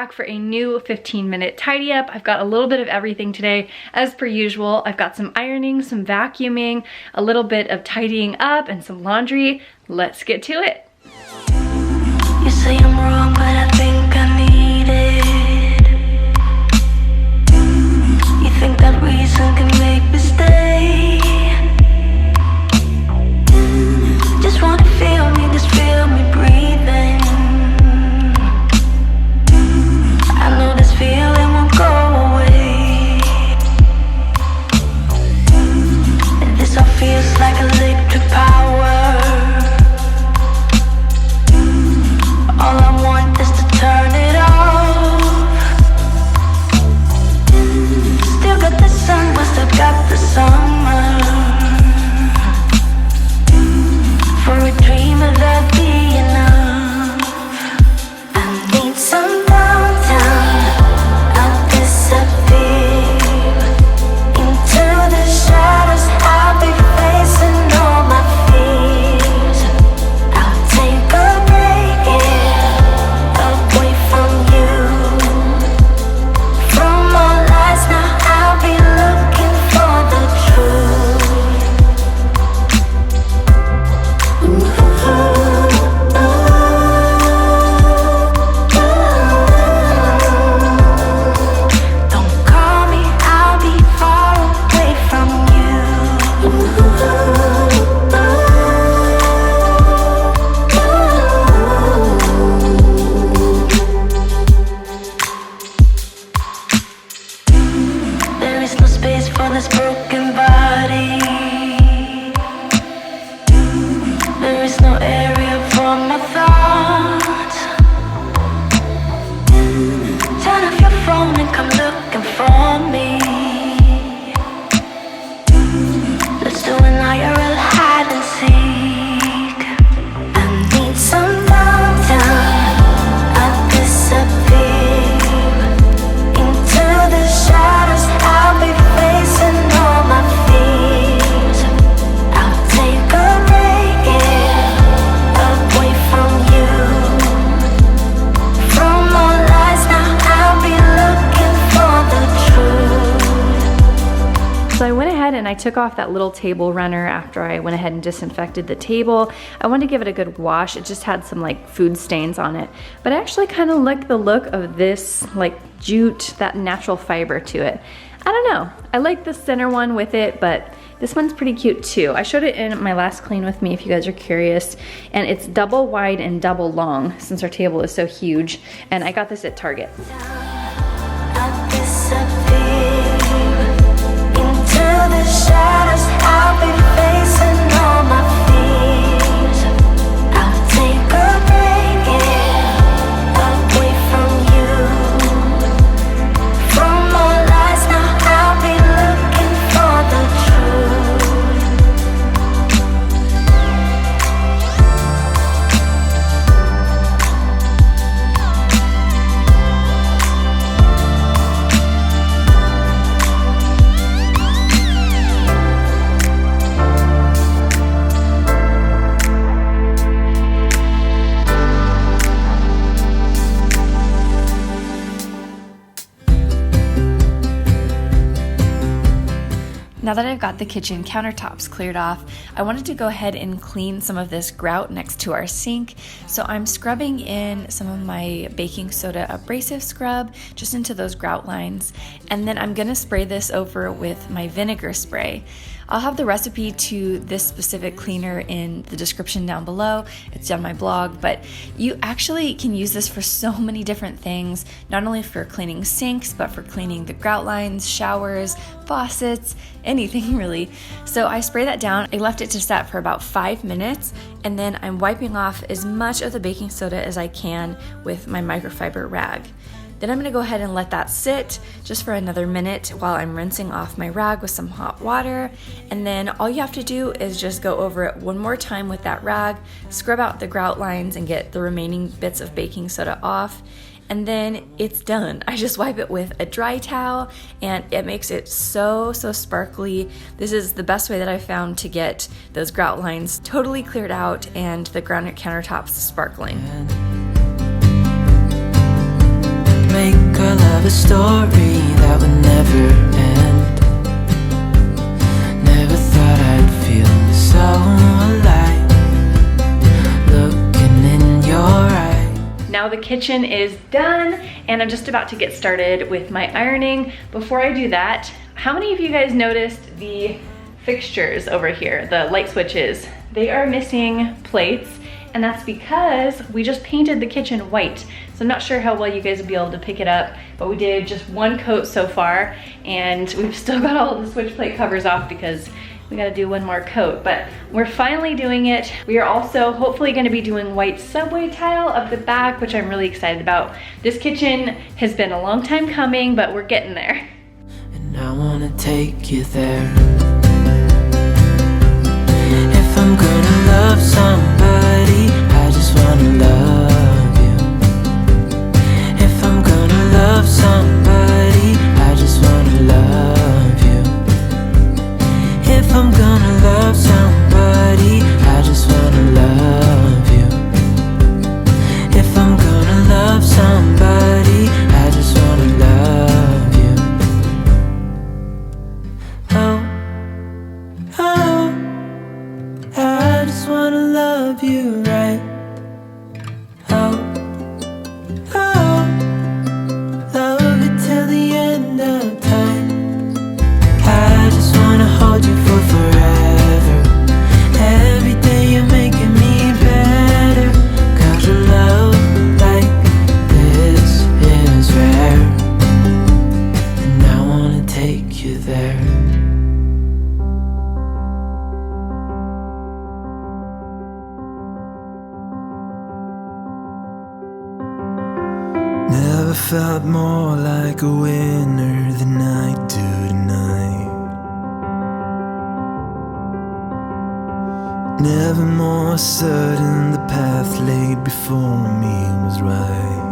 back for a new 15-minute tidy up. I've got a little bit of everything today, as per usual. I've got some ironing, some vacuuming, a little bit of tidying up, and some laundry. Let's get to it. You say I'm wrong, but I think I need it. You think that reason can make me stay? Just wanna feel me, just feel me breathing. I know this feeling won't go away. And this all feels like electric power. All I want is to turn it off. Still got the sun, but still got the summer. For a dreamer that'd be enough. I need some downtime. I'll disappear into the shadows. I'll be facing all my fears. I'll take a break, yeah, away from you, from all lies. Now I'll be looking for the truth. Don't call me, I'll be far away from you. There is no space for this broken body. There is no area for my thoughts. Turn off your phone and come looking for me. Let's do an IRL hide and seek. I need some downtime. I'll disappear into the shadows. I'll be facing all my fears. I'll take a break, yeah, away from you, from all lies. Now I'll be looking for the truth. So I went ahead and I took off that little table runner after I went ahead and disinfected the table. I wanted to give it a good wash. It just had some like food stains on it. But I actually kind of like the look of this like jute, that natural fiber to it. I don't know. I like the center one with it, but this one's pretty cute too. I showed it in my last clean with me if you guys are curious. And it's double wide and double long since our table is so huge. And I got this at Target. I'll disappear into the shadows. I'll be facing all my fears. I'll take a break, yeah, away from you, from all lies. Now I'll be looking for the Now that I've got the kitchen countertops cleared off, I wanted to go ahead and clean some of this grout next to our sink. So I'm scrubbing in some of my baking soda abrasive scrub just into those grout lines. And then I'm gonna spray this over with my vinegar spray. I'll have the recipe to this specific cleaner in the description down below. It's on my blog, but you actually can use this for so many different things, not only for cleaning sinks, but for cleaning the grout lines, showers, faucets, anything really. So I spray that down. I left it to set for about 5 minutes, and then I'm wiping off as much of the baking soda as I can with my microfiber rag. Then I'm gonna go ahead and let that sit just for another minute while I'm rinsing off my rag with some hot water. And then all you have to do is just go over it one more time with that rag, scrub out the grout lines and get the remaining bits of baking soda off. And then it's done. I just wipe it with a dry towel and it makes it so sparkly. This is the best way that I've found to get those grout lines totally cleared out and the granite countertops sparkling. Another story that would never end. Never thought I'd feel so alive, looking in your eyes. Now the kitchen is done and I'm just about to get started with my ironing. Before I do that, how many of you guys noticed the fixtures over here, the light switches? They are missing plates, and that's because we just painted the kitchen white. So I'm not sure how well you guys will be able to pick it up, but we did just one coat so far, and we've still got all the switch plate covers off because we gotta do one more coat, but we're finally doing it. We are also hopefully gonna be doing white subway tile up the back, which I'm really excited about. This kitchen has been a long time coming, but we're getting there. And I wanna take you there. If I'm gonna love somebody, I just wanna love you. If I'm gonna love somebody, I just wanna love you. If I'm gonna love somebody, I just wanna love you. If I'm gonna love somebody, I just wanna love you. Oh, oh, I just wanna love you right. Oh, oh, love you till the end of time. I just wanna hold you for forever. Every day you're making me better. 'Cause a love like this is rare. And I wanna take you there. Never felt more like a winner than I do tonight. Never more certain the path laid before me was right.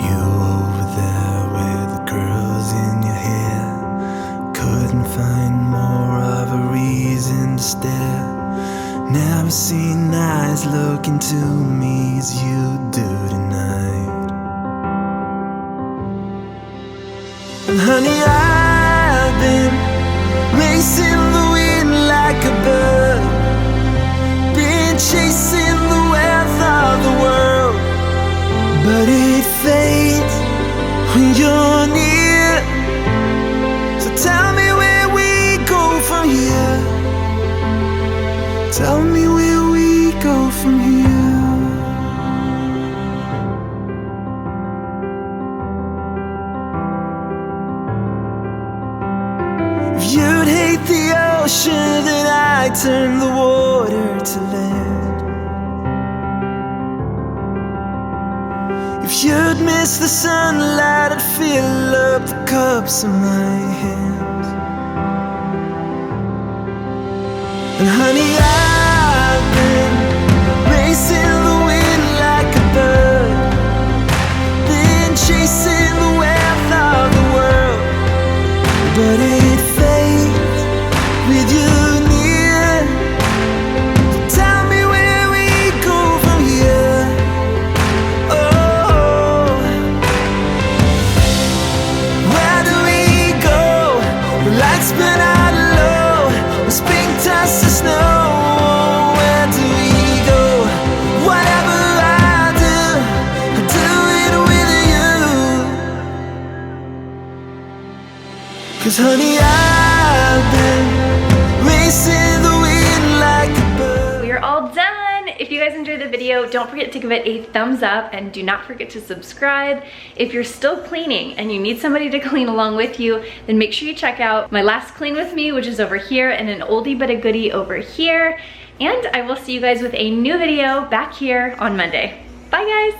You over there with the curls in your hair, couldn't find more of a reason to stare. Never seen eyes look into me as you do tonight. And honey, I've been racing the wind like a bird, been chasing the wealth of the world. But it fades when you're near. So tell me where we go from here. Tell me where we go from here. If you'd hate the ocean, then I'd turn the water to land. If you'd miss the sunlight, I'd fill up the cups in my hands. And honey, I've been racing the wind like a bird, been chasing the wealth of the world. But it fades with you near. Tell me where we go from here. Oh, where do we go? The lights burn out low, the spring turns to snow. Where do we go? Whatever I do it with you. 'Cause honey, I've been racing the wind like a bird. We are all done. If you guys enjoyed the video, don't forget to give it a thumbs up and do not forget to subscribe. If you're still cleaning and you need somebody to clean along with you, then make sure you check out my last clean with me, which is over here, and an oldie but a goodie over here. And I will see you guys with a new video back here on Monday. Bye guys.